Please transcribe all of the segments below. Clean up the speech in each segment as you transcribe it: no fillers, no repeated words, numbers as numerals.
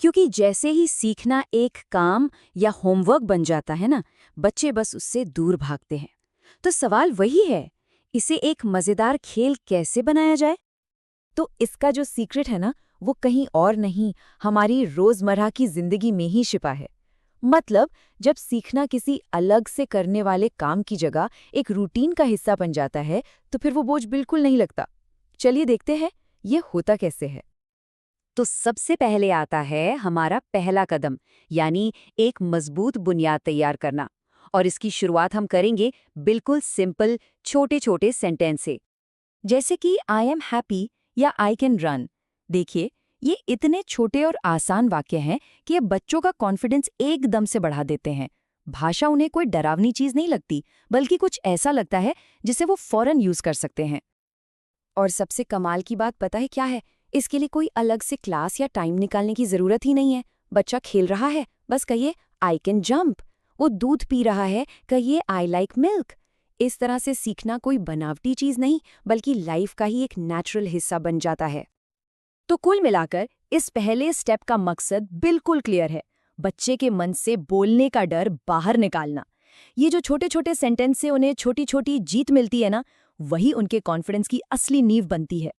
क्योंकि जैसे ही सीखना एक काम या होमवर्क बन जाता है ना, बच्चे बस उससे दूर भागते हैं। तो सवाल वही है, इसे एक मजेदार खेल कैसे बनाया जाए? तो इसका जो सीक्रेट है ना, वो कहीं और नहीं, हमारी रोजमर्रा की जिंदगी में ही छिपा है। मतलब, जब सीखना किसी अलग से करने वाले काम की जगह एक रूटीन का हिस्सा बन जाता है, तो फिर वो बोझ बिल्कुल नहीं लगता। चलिए देखते हैं, ये होता कैसे है। तो सबसे पहले आता है हमारा पहला कदम, यानी एक मजबूत बुनियाद तैयार करना। और इसकी शुरुआत हम करेंगे बिल्कुल सिंपल छोटे छोटे सेंटेंस से। जैसे कि आई एम हैप्पी या आई कैन रन। देखिए, ये इतने छोटे और आसान वाक्य हैं कि ये बच्चों का कॉन्फिडेंस एकदम से बढ़ा देते हैं। भाषा उन्हें कोई डरावनी चीज नहीं लगती, बल्कि कुछ ऐसा लगता है जिसे वो फौरन यूज कर सकते हैं। और सबसे कमाल की बात पता है क्या है? इसके लिए कोई अलग से क्लास या टाइम निकालने की जरूरत ही नहीं है। बच्चा खेल रहा है, बस कहिए आई कैन जंप। वो दूध पी रहा है, कहिए आई लाइक मिल्क। इस तरह से सीखना कोई बनावटी चीज नहीं, बल्कि लाइफ का ही एक नेचुरल हिस्सा बन जाता है। तो कुल मिलाकर इस पहले स्टेप का मकसद बिल्कुल क्लियर है, बच्चे के मन से बोलने का डर बाहर निकालना। ये जो छोटे छोटे सेंटेंस से उन्हें छोटी छोटी जीत मिलती है ना, वही उनके कॉन्फिडेंस की असली नींव बनती है।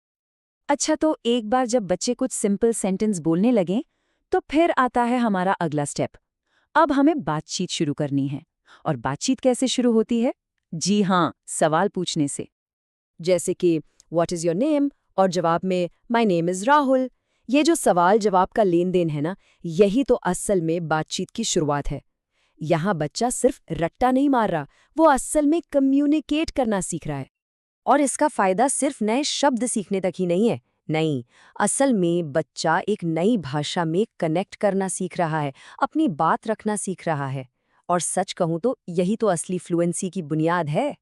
अच्छा, तो एक बार जब बच्चे कुछ सिंपल सेंटेंस बोलने लगें, तो फिर आता है हमारा अगला स्टेप। अब हमें बातचीत शुरू करनी है। और बातचीत कैसे शुरू होती है? जी हाँ, सवाल पूछने से। जैसे कि व्हाट इज योर नेम, और जवाब में माय नेम इज राहुल। ये जो सवाल जवाब का लेन देन है ना, यही तो असल में बातचीत की शुरुआत है। यहाँ बच्चा सिर्फ रट्टा नहीं मार रहा, वो असल में कम्युनिकेट करना सीख रहा है। और इसका फायदा सिर्फ नए शब्द सीखने तक ही नहीं है। नहीं, असल में बच्चा एक नई भाषा में कनेक्ट करना सीख रहा है, अपनी बात रखना सीख रहा है। और सच कहूं तो यही तो असली फ्लुएंसी की बुनियाद है।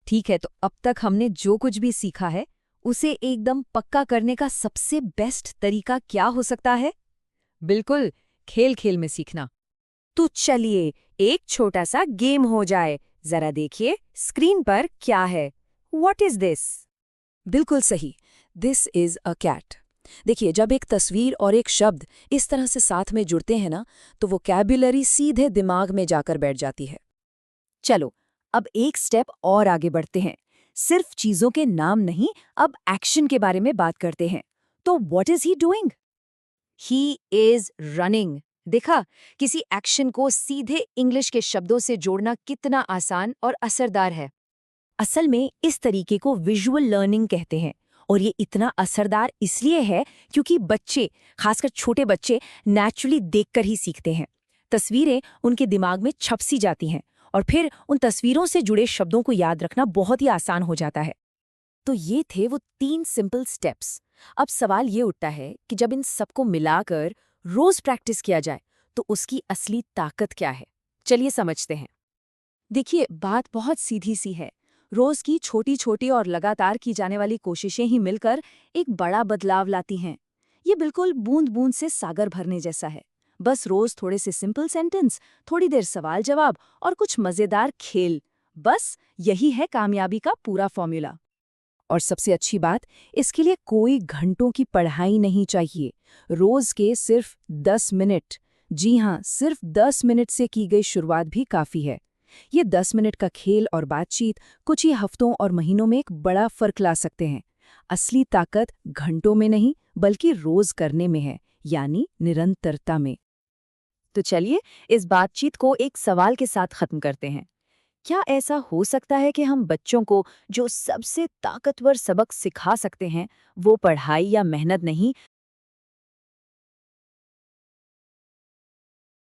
ठीक है, तो अब तक हमने जो कुछ भी सीखा है, उसे एकदम पक्का करने का सबसे बेस्ट तरीका क्या हो सकता है? बिल्कुल, खेल खेल में सीखना। तो चलिए, एक छोटा सा गेम हो जाए। जरा देखिए स्क्रीन पर क्या है। What is this? बिल्कुल सही, दिस इज अ कैट। देखिए, जब एक तस्वीर और एक शब्द इस तरह से साथ में जुड़ते हैं ना, तो वोकैब्युलरी सीधे दिमाग में जाकर बैठ जाती है। चलो, अब एक स्टेप और आगे बढ़ते हैं। सिर्फ चीजों के नाम नहीं, अब एक्शन के बारे में बात करते हैं। तो what is he doing? He is running. देखा, किसी एक्शन को सीधे इंग्लिश के शब्दों से जोड़ना कितना आसान और असरदार है। असल में इस तरीके को विजुअल लर्निंग कहते हैं। और ये इतना असरदार इसलिए है क्योंकि बच्चे, खासकर छोटे बच्चे, नेचुरली देखकर ही सीखते हैं। तस्वीरें उनके दिमाग में छप सी जाती हैं, और फिर उन तस्वीरों से जुड़े शब्दों को याद रखना बहुत ही आसान हो जाता है। तो ये थे वो 3 सिंपल स्टेप्स। अब सवाल ये उठता है कि जब इन सबको मिलाकर रोज प्रैक्टिस किया जाए, तो उसकी असली ताकत क्या है? चलिए समझते हैं। देखिए, बात बहुत सीधी सी है। रोज की छोटी छोटी और लगातार की जाने वाली कोशिशें ही मिलकर एक बड़ा बदलाव लाती हैं। ये बिल्कुल बूंद बूंद से सागर भरने जैसा है। बस रोज थोड़े से सिंपल सेंटेंस, थोड़ी देर सवाल जवाब और कुछ मजेदार खेल, बस यही है कामयाबी का पूरा फॉर्मूला। और सबसे अच्छी बात, इसके लिए कोई घंटों की पढ़ाई नहीं चाहिए। रोज के सिर्फ 10 मिनट, जी हाँ, सिर्फ 10 मिनट से की गई शुरुआत भी काफी है। ये 10 मिनट का खेल और बातचीत कुछ ही हफ्तों और महीनों में एक बड़ा फर्क ला सकते हैं। असली ताकत घंटों में नहीं, बल्कि रोज करने में है, यानी निरंतरता में। तो चलिए, इस बातचीत को एक सवाल के साथ खत्म करते हैं। क्या ऐसा हो सकता है कि हम बच्चों को जो सबसे ताकतवर सबक सिखा सकते हैं, वो पढ़ाई या मेहनत नहीं,